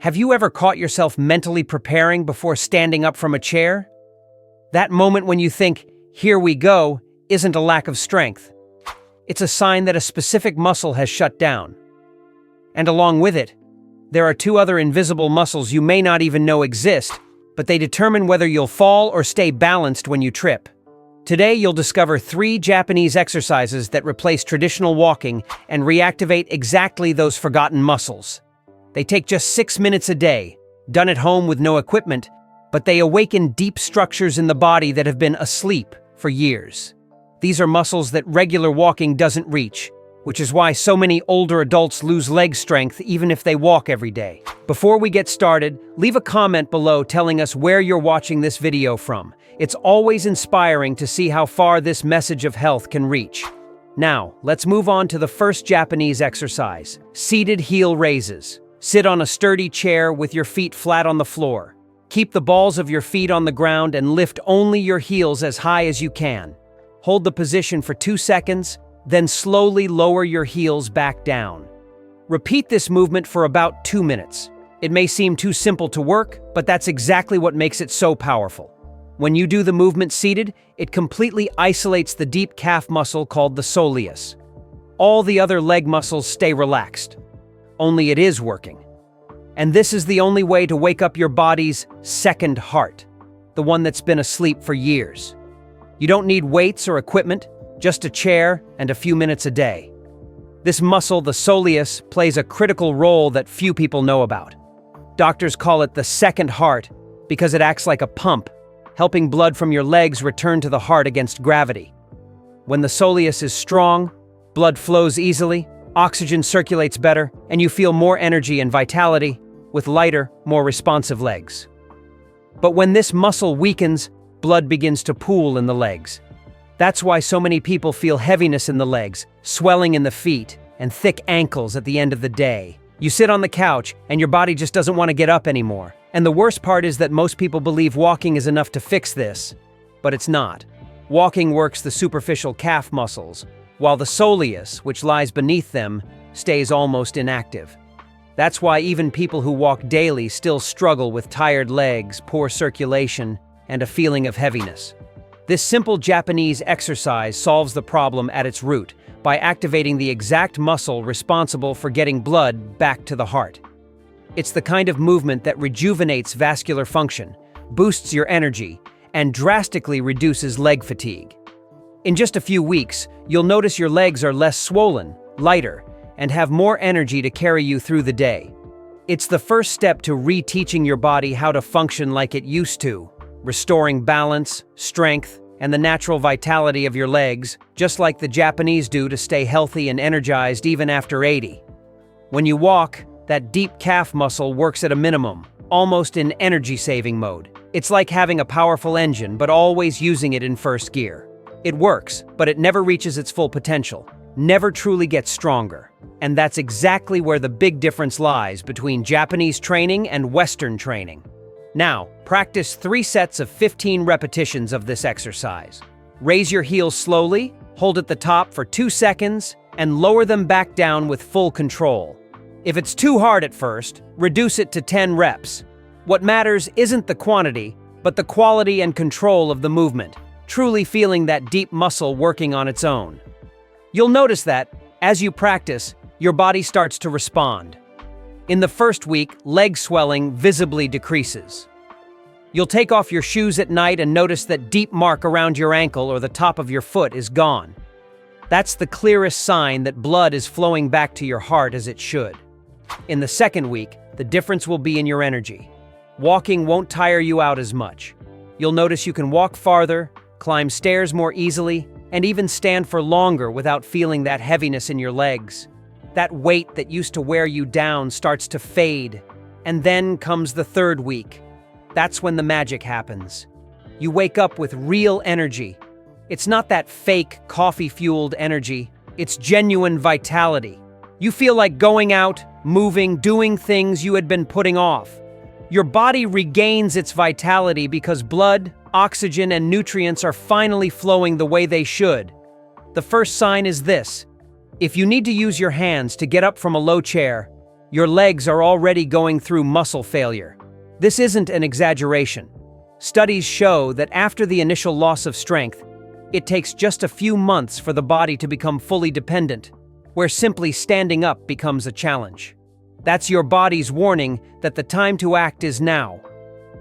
Have you ever caught yourself mentally preparing before standing up from a chair? That moment when you think, "Here we go," isn't a lack of strength. It's a sign that a specific muscle has shut down. And along with it, there are two other invisible muscles you may not even know exist, but they determine whether you'll fall or stay balanced when you trip. Today, you'll discover 3 Japanese exercises that replace traditional walking and reactivate exactly those forgotten muscles. They take just 6 minutes a day, done at home with no equipment, but they awaken deep structures in the body that have been asleep for years. These are muscles that regular walking doesn't reach, which is why so many older adults lose leg strength even if they walk every day. Before we get started, leave a comment below telling us where you're watching this video from. It's always inspiring to see how far this message of health can reach. Now, let's move on to the first Japanese exercise, seated heel raises. Sit on a sturdy chair with your feet flat on the floor. Keep the balls of your feet on the ground and lift only your heels as high as you can. Hold the position for 2 seconds, then slowly lower your heels back down. Repeat this movement for about 2 minutes. It may seem too simple to work, but that's exactly what makes it so powerful. When you do the movement seated, it completely isolates the deep calf muscle called the soleus. All the other leg muscles stay relaxed. Only it is working. And this is the only way to wake up your body's second heart, the one that's been asleep for years. You don't need weights or equipment, just a chair and a few minutes a day. This muscle, the soleus, plays a critical role that few people know about. Doctors call it the second heart because it acts like a pump, helping blood from your legs return to the heart against gravity. When the soleus is strong, blood flows easily, oxygen circulates better, and you feel more energy and vitality with lighter, more responsive legs. But when this muscle weakens, blood begins to pool in the legs. That's why so many people feel heaviness in the legs, swelling in the feet, and thick ankles at the end of the day. You sit on the couch, and your body just doesn't want to get up anymore. And the worst part is that most people believe walking is enough to fix this, but it's not. Walking works the superficial calf muscles, while the soleus, which lies beneath them, stays almost inactive. That's why even people who walk daily still struggle with tired legs, poor circulation, and a feeling of heaviness. This simple Japanese exercise solves the problem at its root by activating the exact muscle responsible for getting blood back to the heart. It's the kind of movement that rejuvenates vascular function, boosts your energy, and drastically reduces leg fatigue. In just a few weeks, you'll notice your legs are less swollen, lighter, and have more energy to carry you through the day. It's the first step to reteaching your body how to function like it used to, restoring balance, strength, and the natural vitality of your legs, just like the Japanese do to stay healthy and energized even after 80. When you walk, that deep calf muscle works at a minimum, almost in energy-saving mode. It's like having a powerful engine, but always using it in first gear. It works, but it never reaches its full potential, never truly gets stronger. And that's exactly where the big difference lies between Japanese training and Western training. Now, practice 3 sets of 15 repetitions of this exercise. Raise your heels slowly, hold at the top for 2 seconds, and lower them back down with full control. If it's too hard at first, reduce it to 10 reps. What matters isn't the quantity, but the quality and control of the movement, truly feeling that deep muscle working on its own. You'll notice that, as you practice, your body starts to respond. In the first week, leg swelling visibly decreases. You'll take off your shoes at night and notice that deep mark around your ankle or the top of your foot is gone. That's the clearest sign that blood is flowing back to your heart as it should. In the second week, the difference will be in your energy. Walking won't tire you out as much. You'll notice you can walk farther, climb stairs more easily, and even stand for longer without feeling that heaviness in your legs. That weight that used to wear you down starts to fade. And then comes the third week. That's when the magic happens. You wake up with real energy. It's not that fake, coffee-fueled energy. It's genuine vitality. You feel like going out, moving, doing things you had been putting off. Your body regains its vitality because blood, oxygen, and nutrients are finally flowing the way they should. The first sign is this. If you need to use your hands to get up from a low chair, your legs are already going through muscle failure. This isn't an exaggeration. Studies show that after the initial loss of strength, it takes just a few months for the body to become fully dependent, where simply standing up becomes a challenge. That's your body's warning that the time to act is now.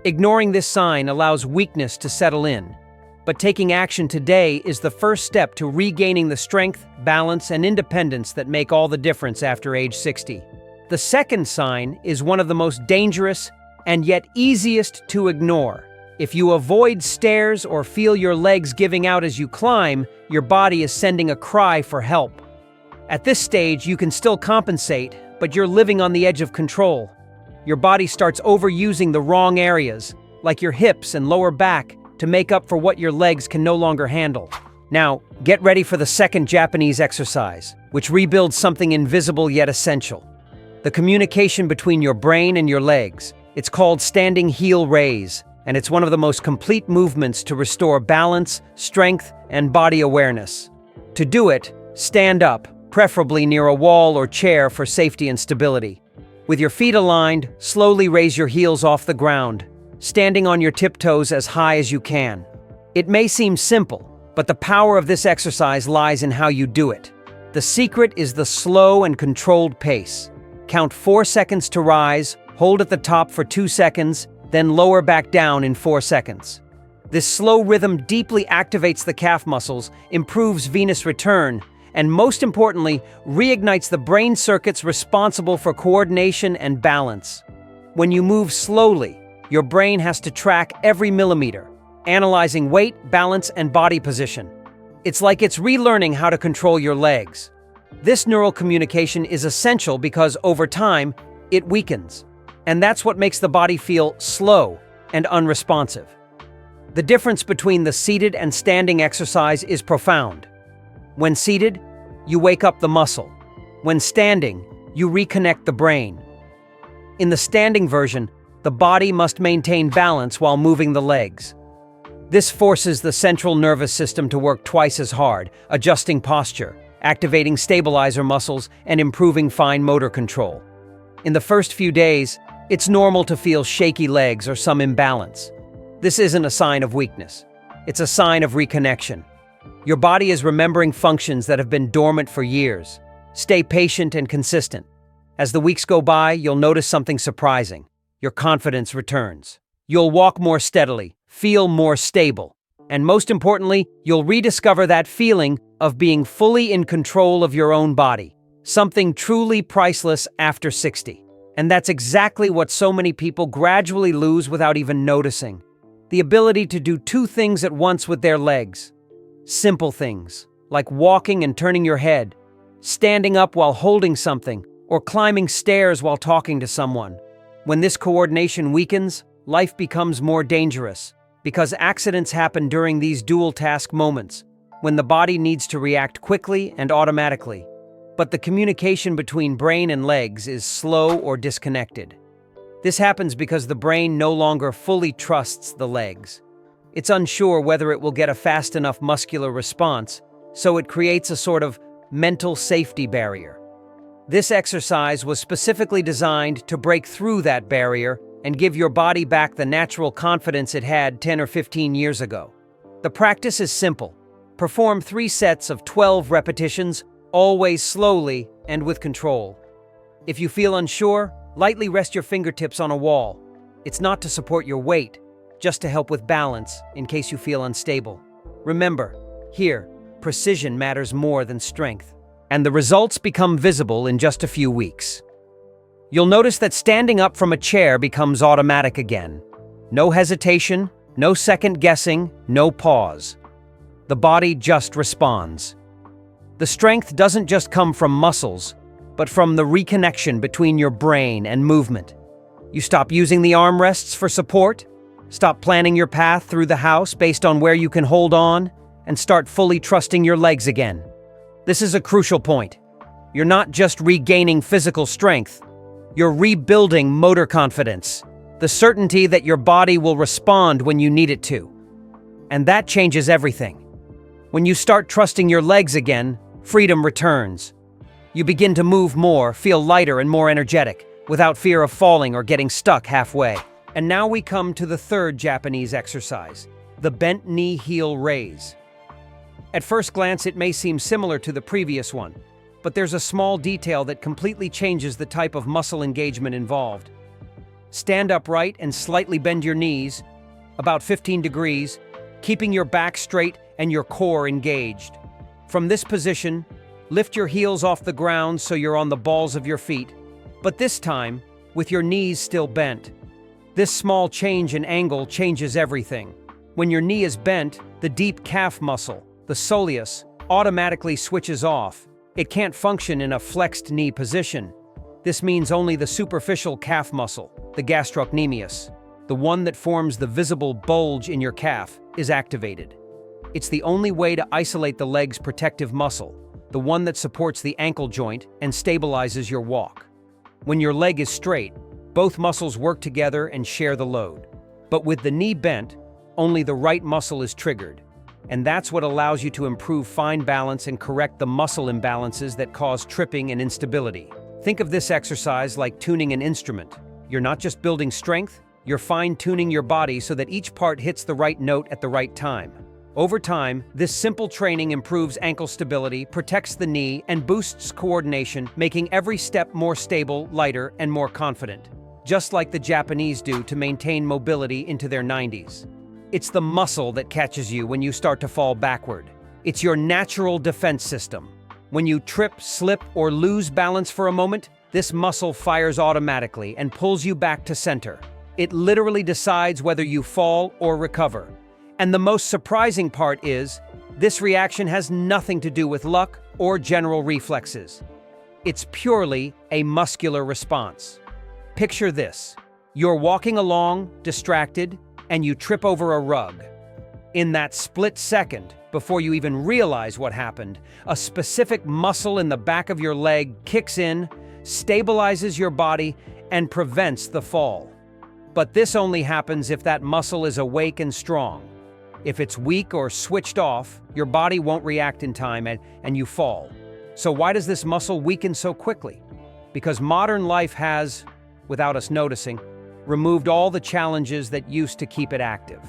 Ignoring this sign allows weakness to settle in, but taking action today is the first step to regaining the strength, balance, and independence that make all the difference after age 60. The second sign is one of the most dangerous and yet easiest to ignore. If you avoid stairs or feel your legs giving out as you climb, your body is sending a cry for help. At this stage, you can still compensate, but you're living on the edge of control. Your body starts overusing the wrong areas, like your hips and lower back, to make up for what your legs can no longer handle. Now, get ready for the second Japanese exercise, which rebuilds something invisible yet essential: the communication between your brain and your legs. It's called standing heel raise, and it's one of the most complete movements to restore balance, strength, and body awareness. To do it, stand up, preferably near a wall or chair for safety and stability. With your feet aligned, slowly raise your heels off the ground, standing on your tiptoes as high as you can. It may seem simple, but the power of this exercise lies in how you do it. The secret is the slow and controlled pace. Count 4 seconds to rise, hold at the top for 2 seconds, then lower back down in 4 seconds. This slow rhythm deeply activates the calf muscles, improves venous return, and most importantly, reignites the brain circuits responsible for coordination and balance. When you move slowly, your brain has to track every millimeter, analyzing weight, balance, and body position. It's like it's relearning how to control your legs. This neural communication is essential because over time, it weakens. And that's what makes the body feel slow and unresponsive. The difference between the seated and standing exercise is profound. When seated, you wake up the muscle. When standing, you reconnect the brain. In the standing version, the body must maintain balance while moving the legs. This forces the central nervous system to work twice as hard, adjusting posture, activating stabilizer muscles, and improving fine motor control. In the first few days, it's normal to feel shaky legs or some imbalance. This isn't a sign of weakness. It's a sign of reconnection. Your body is remembering functions that have been dormant for years. Stay patient and consistent. As the weeks go by, you'll notice something surprising. Your confidence returns. You'll walk more steadily, feel more stable, and most importantly, you'll rediscover that feeling of being fully in control of your own body, something truly priceless after 60. And that's exactly what so many people gradually lose without even noticing: the ability to do 2 things at once with their legs. Simple things, like walking and turning your head, standing up while holding something, or climbing stairs while talking to someone. When this coordination weakens, life becomes more dangerous, because accidents happen during these dual-task moments, when the body needs to react quickly and automatically. But the communication between brain and legs is slow or disconnected. This happens because the brain no longer fully trusts the legs. It's unsure whether it will get a fast enough muscular response, so it creates a sort of mental safety barrier. This exercise was specifically designed to break through that barrier and give your body back the natural confidence it had 10 or 15 years ago. The practice is simple. Perform 3 sets of 12 repetitions, always slowly and with control. If you feel unsure, lightly rest your fingertips on a wall. It's not to support your weight, just to help with balance in case you feel unstable. Remember, here, precision matters more than strength, and the results become visible in just a few weeks. You'll notice that standing up from a chair becomes automatic again. No hesitation, no second guessing, no pause. The body just responds. The strength doesn't just come from muscles, but from the reconnection between your brain and movement. You stop using the armrests for support, stop planning your path through the house based on where you can hold on, and start fully trusting your legs again. This is a crucial point. You're not just regaining physical strength, you're rebuilding motor confidence, the certainty that your body will respond when you need it to. And that changes everything. When you start trusting your legs again, freedom returns. You begin to move more, feel lighter and more energetic, without fear of falling or getting stuck halfway. And now we come to the third Japanese exercise, the bent knee heel raise. At first glance, it may seem similar to the previous one, but there's a small detail that completely changes the type of muscle engagement involved. Stand upright and slightly bend your knees, about 15 degrees, keeping your back straight and your core engaged. From this position, lift your heels off the ground so you're on the balls of your feet, but this time, with your knees still bent. This small change in angle changes everything. When your knee is bent, the deep calf muscle, the soleus, automatically switches off. It can't function in a flexed knee position. This means only the superficial calf muscle, the gastrocnemius, the one that forms the visible bulge in your calf, is activated. It's the only way to isolate the leg's protective muscle, the one that supports the ankle joint and stabilizes your walk. When your leg is straight, both muscles work together and share the load. But with the knee bent, only the right muscle is triggered. And that's what allows you to improve fine balance and correct the muscle imbalances that cause tripping and instability. Think of this exercise like tuning an instrument. You're not just building strength, you're fine-tuning your body so that each part hits the right note at the right time. Over time, this simple training improves ankle stability, protects the knee, and boosts coordination, making every step more stable, lighter, and more confident. Just like the Japanese do to maintain mobility into their 90s. It's the muscle that catches you when you start to fall backward. It's your natural defense system. When you trip, slip, or lose balance for a moment, this muscle fires automatically and pulls you back to center. It literally decides whether you fall or recover. And the most surprising part is, this reaction has nothing to do with luck or general reflexes. It's purely a muscular response. Picture this. You're walking along, distracted, and you trip over a rug. In that split second, before you even realize what happened, a specific muscle in the back of your leg kicks in, stabilizes your body, and prevents the fall. But this only happens if that muscle is awake and strong. If it's weak or switched off, your body won't react in time and you fall. So why does this muscle weaken so quickly? Because modern life has, without us noticing, removed all the challenges that used to keep it active.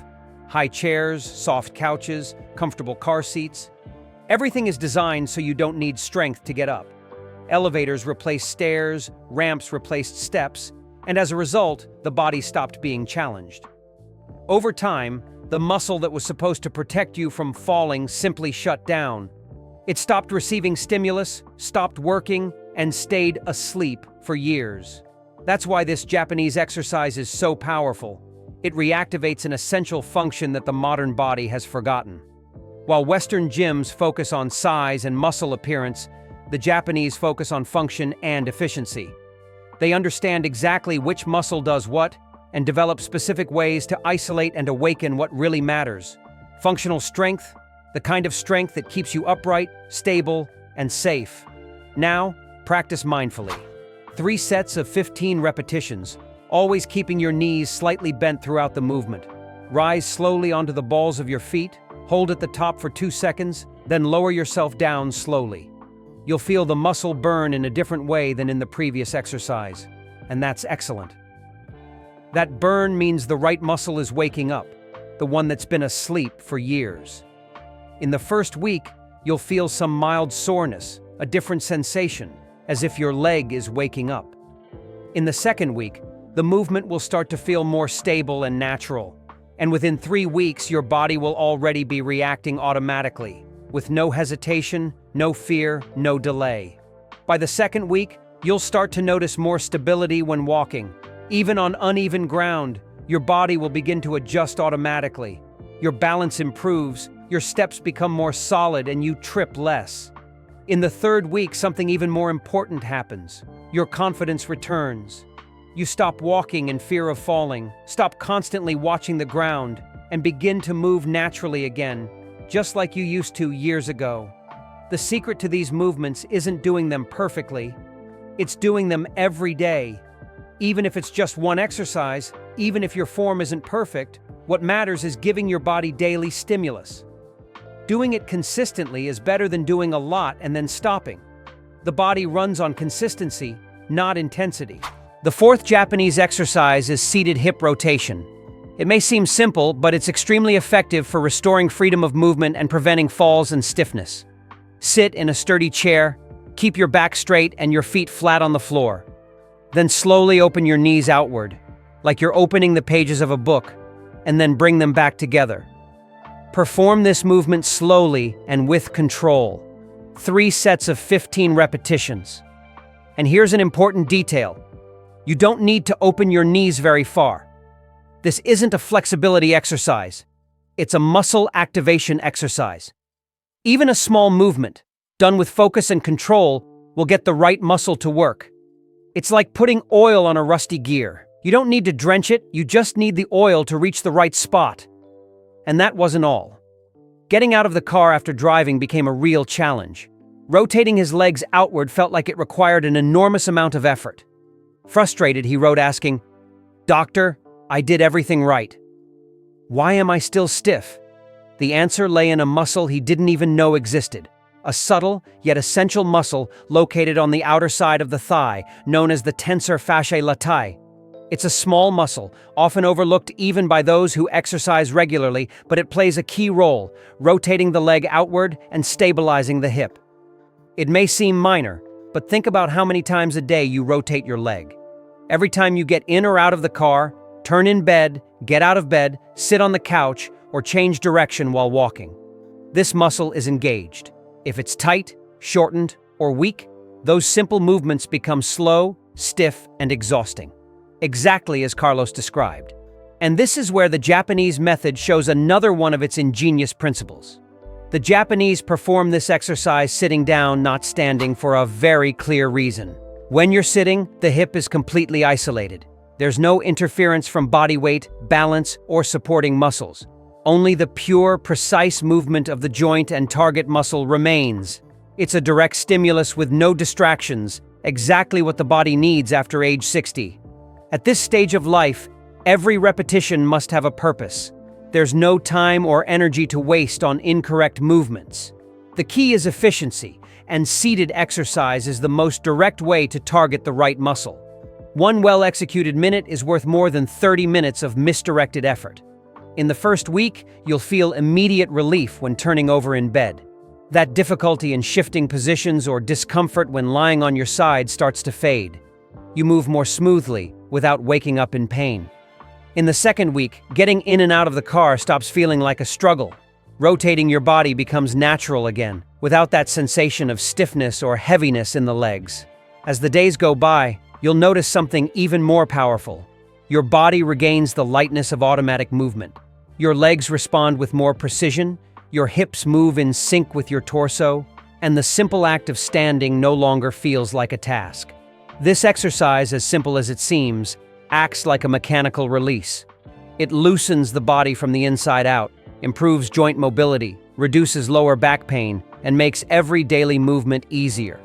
High chairs, soft couches, comfortable car seats. Everything is designed so you don't need strength to get up. Elevators replaced stairs, ramps replaced steps, and as a result, the body stopped being challenged. Over time, the muscle that was supposed to protect you from falling simply shut down. It stopped receiving stimulus, stopped working, and stayed asleep for years. That's why this Japanese exercise is so powerful. It reactivates an essential function that the modern body has forgotten. While Western gyms focus on size and muscle appearance, the Japanese focus on function and efficiency. They understand exactly which muscle does what and develop specific ways to isolate and awaken what really matters. Functional strength, the kind of strength that keeps you upright, stable, and safe. Now, practice mindfully. 3 sets of 15 repetitions, always keeping your knees slightly bent throughout the movement. Rise slowly onto the balls of your feet, hold at the top for 2 seconds, then lower yourself down slowly. You'll feel the muscle burn in a different way than in the previous exercise, and that's excellent. That burn means the right muscle is waking up, the one that's been asleep for years. In the first week, you'll feel some mild soreness, a different sensation, as if your leg is waking up. In the second week, the movement will start to feel more stable and natural, and within 3 weeks, your body will already be reacting automatically, with no hesitation, no fear, no delay. By the second week, you'll start to notice more stability when walking. Even on uneven ground, your body will begin to adjust automatically. Your balance improves, your steps become more solid, and you trip less. In the third week, something even more important happens. Your confidence returns. You stop walking in fear of falling, stop constantly watching the ground, and begin to move naturally again, just like you used to years ago. The secret to these movements isn't doing them perfectly. It's doing them every day. Even if it's just one exercise, even if your form isn't perfect, what matters is giving your body daily stimulus. Doing it consistently is better than doing a lot and then stopping. The body runs on consistency, not intensity. The fourth Japanese exercise is seated hip rotation. It may seem simple, but it's extremely effective for restoring freedom of movement and preventing falls and stiffness. Sit in a sturdy chair, keep your back straight and your feet flat on the floor. Then slowly open your knees outward, like you're opening the pages of a book, and then bring them back together. Perform this movement slowly and with control. 3 sets of 15 repetitions. And here's an important detail. You don't need to open your knees very far. This isn't a flexibility exercise. It's a muscle activation exercise. Even a small movement, done with focus and control, will get the right muscle to work. It's like putting oil on a rusty gear. You don't need to drench it, you just need the oil to reach the right spot. And that wasn't all. Getting out of the car after driving became a real challenge. Rotating his legs outward felt like it required an enormous amount of effort. Frustrated, he wrote asking, "Doctor, I did everything right. Why am I still stiff?" The answer lay in a muscle he didn't even know existed. A subtle, yet essential muscle located on the outer side of the thigh, known as the tensor fasciae latae. It's a small muscle, often overlooked even by those who exercise regularly, but it plays a key role, rotating the leg outward and stabilizing the hip. It may seem minor, but think about how many times a day you rotate your leg. Every time you get in or out of the car, turn in bed, get out of bed, sit on the couch, or change direction while walking. This muscle is engaged. If it's tight, shortened, or weak, those simple movements become slow, stiff, and exhausting. Exactly as Carlos described. And this is where the Japanese method shows another one of its ingenious principles. The Japanese perform this exercise sitting down, not standing, for a very clear reason. When you're sitting, the hip is completely isolated. There's no interference from body weight, balance, or supporting muscles. Only the pure, precise movement of the joint and target muscle remains. It's a direct stimulus with no distractions, exactly what the body needs after age 60. At this stage of life, every repetition must have a purpose. There's no time or energy to waste on incorrect movements. The key is efficiency, and seated exercise is the most direct way to target the right muscle. One well-executed minute is worth more than 30 minutes of misdirected effort. In the first week, you'll feel immediate relief when turning over in bed. That difficulty in shifting positions or discomfort when lying on your side starts to fade. You move more smoothly, without waking up in pain. In the second week, getting in and out of the car stops feeling like a struggle. Rotating your body becomes natural again, without that sensation of stiffness or heaviness in the legs. As the days go by, you'll notice something even more powerful. Your body regains the lightness of automatic movement. Your legs respond with more precision, your hips move in sync with your torso, and the simple act of standing no longer feels like a task. This exercise, as simple as it seems, acts like a mechanical release. It loosens the body from the inside out, improves joint mobility, reduces lower back pain, and makes every daily movement easier.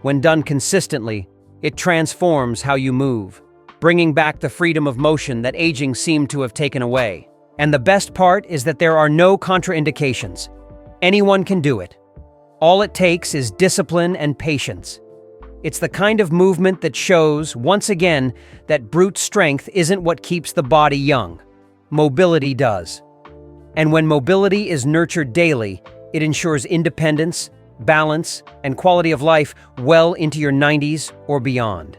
When done consistently, it transforms how you move, bringing back the freedom of motion that aging seemed to have taken away. And the best part is that there are no contraindications. Anyone can do it. All it takes is discipline and patience. It's the kind of movement that shows, once again, that brute strength isn't what keeps the body young. Mobility does. And when mobility is nurtured daily, it ensures independence, balance, and quality of life well into your 90s or beyond.